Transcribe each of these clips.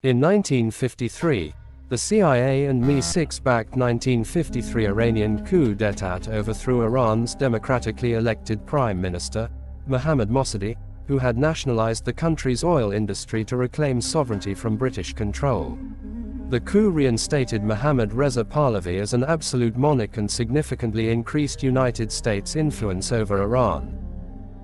In 1953, the CIA and Mi-6-backed 1953 Iranian coup d'état overthrew Iran's democratically elected Prime Minister, Mohammad Mossadegh, who had nationalized the country's oil industry to reclaim sovereignty from British control. The coup reinstated Mohammad Reza Pahlavi as an absolute monarch and significantly increased United States' influence over Iran.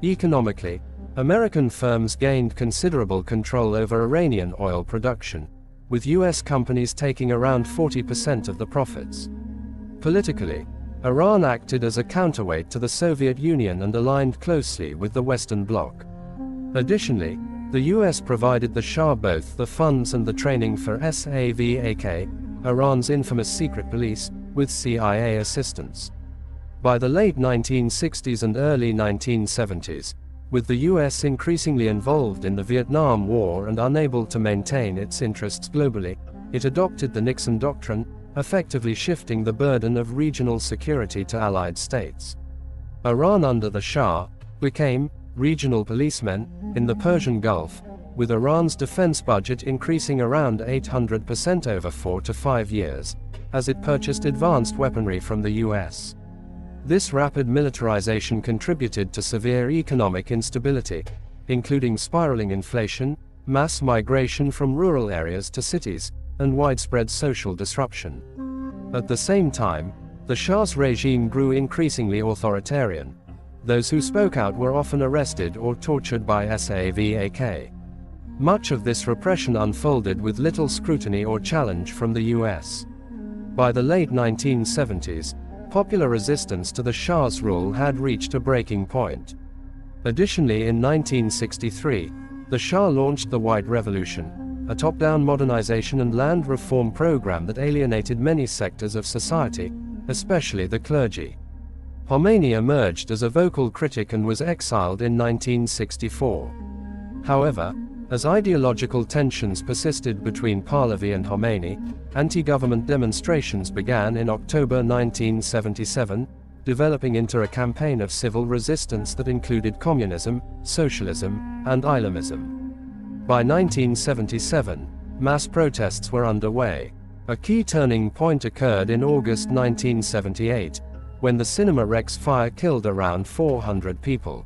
Economically, American firms gained considerable control over Iranian oil production, with U.S. companies taking around 40% of the profits. Politically, Iran acted as a counterweight to the Soviet Union and aligned closely with the Western Bloc. Additionally, the U.S. provided the Shah both the funds and the training for SAVAK, Iran's infamous secret police, with CIA assistance. By the late 1960s and early 1970s, with the U.S. increasingly involved in the Vietnam War and unable to maintain its interests globally, it adopted the Nixon Doctrine, effectively shifting the burden of regional security to allied states. Iran under the Shah became regional policemen in the Persian Gulf, with Iran's defense budget increasing around 800% over 4 to 5 years, as it purchased advanced weaponry from the U.S. This rapid militarization contributed to severe economic instability, including spiraling inflation, mass migration from rural areas to cities, and widespread social disruption. At the same time, the Shah's regime grew increasingly authoritarian. Those who spoke out were often arrested or tortured by SAVAK. Much of this repression unfolded with little scrutiny or challenge from the U.S. By the late 1970s, popular resistance to the Shah's rule had reached a breaking point. Additionally, in 1963, the Shah launched the White Revolution, a top-down modernization and land reform program that alienated many sectors of society, especially the clergy. Khomeini emerged as a vocal critic and was exiled in 1964. However, as ideological tensions persisted between Pahlavi and Khomeini, anti-government demonstrations began in October 1977, developing into a campaign of civil resistance that included communism, socialism, and Islamism. By 1977, mass protests were underway. A key turning point occurred in August 1978, when the Cinema Rex fire killed around 400 people.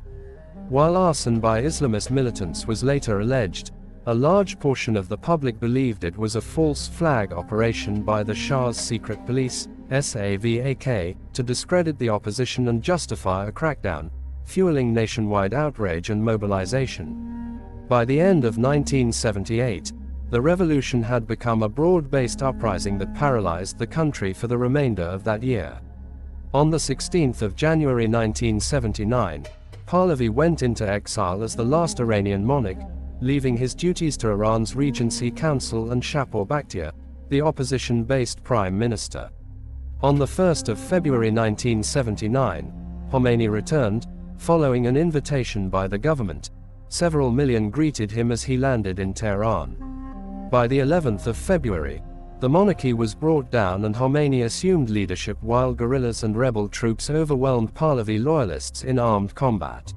While arson by Islamist militants was later alleged, a large portion of the public believed it was a false flag operation by the Shah's secret police, SAVAK, to discredit the opposition and justify a crackdown, fueling nationwide outrage and mobilization. By the end of 1978, the revolution had become a broad-based uprising that paralyzed the country for the remainder of that year. On the 16th of January 1979, Pahlavi went into exile as the last Iranian monarch, leaving his duties to Iran's Regency Council and Shapor Bakhtiar, the opposition-based prime minister. On the 1st of February 1979, Khomeini returned, following an invitation by the government. Several million greeted him as he landed in Tehran. By the 11th of February, the monarchy was brought down and Khomeini assumed leadership while guerrillas and rebel troops overwhelmed Pahlavi loyalists in armed combat.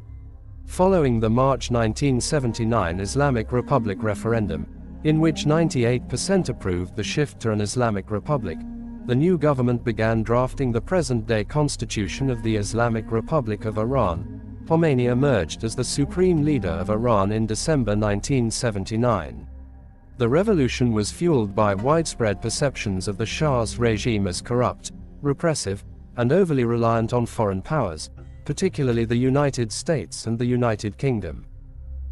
Following the March 1979 Islamic Republic referendum, in which 98% approved the shift to an Islamic Republic, the new government began drafting the present-day constitution of the Islamic Republic of Iran. Khomeini emerged as the supreme leader of Iran in December 1979. The revolution was fueled by widespread perceptions of the Shah's regime as corrupt, repressive, and overly reliant on foreign powers, particularly the United States and the United Kingdom.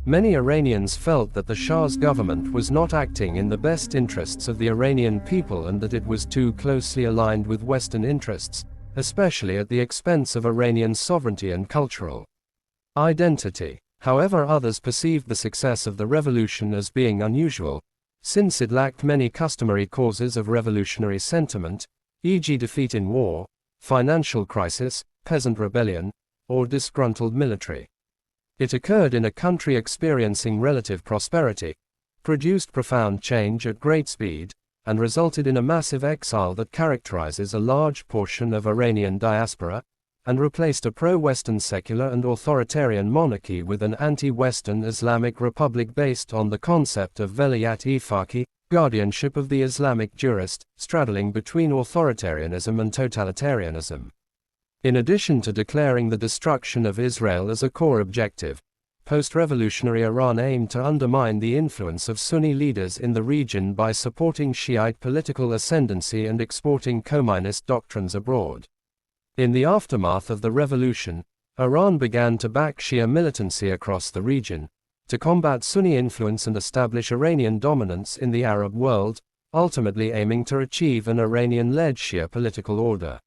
Many Iranians felt that the Shah's government was not acting in the best interests of the Iranian people and that it was too closely aligned with Western interests, especially at the expense of Iranian sovereignty and cultural identity. However, others perceived the success of the revolution as being unusual, since it lacked many customary causes of revolutionary sentiment, e.g. defeat in war, financial crisis, peasant rebellion, or disgruntled military. It occurred in a country experiencing relative prosperity, produced profound change at great speed, and resulted in a massive exile that characterizes a large portion of Iranian diaspora, and replaced a pro-Western secular and authoritarian monarchy with an anti-Western Islamic republic based on the concept of Velayat-e Faqih, guardianship of the Islamic jurist, straddling between authoritarianism and totalitarianism. In addition to declaring the destruction of Israel as a core objective, post-revolutionary Iran aimed to undermine the influence of Sunni leaders in the region by supporting Shiite political ascendancy and exporting communist doctrines abroad. In the aftermath of the revolution, Iran began to back Shia militancy across the region, to combat Sunni influence and establish Iranian dominance in the Arab world, ultimately aiming to achieve an Iranian-led Shia political order.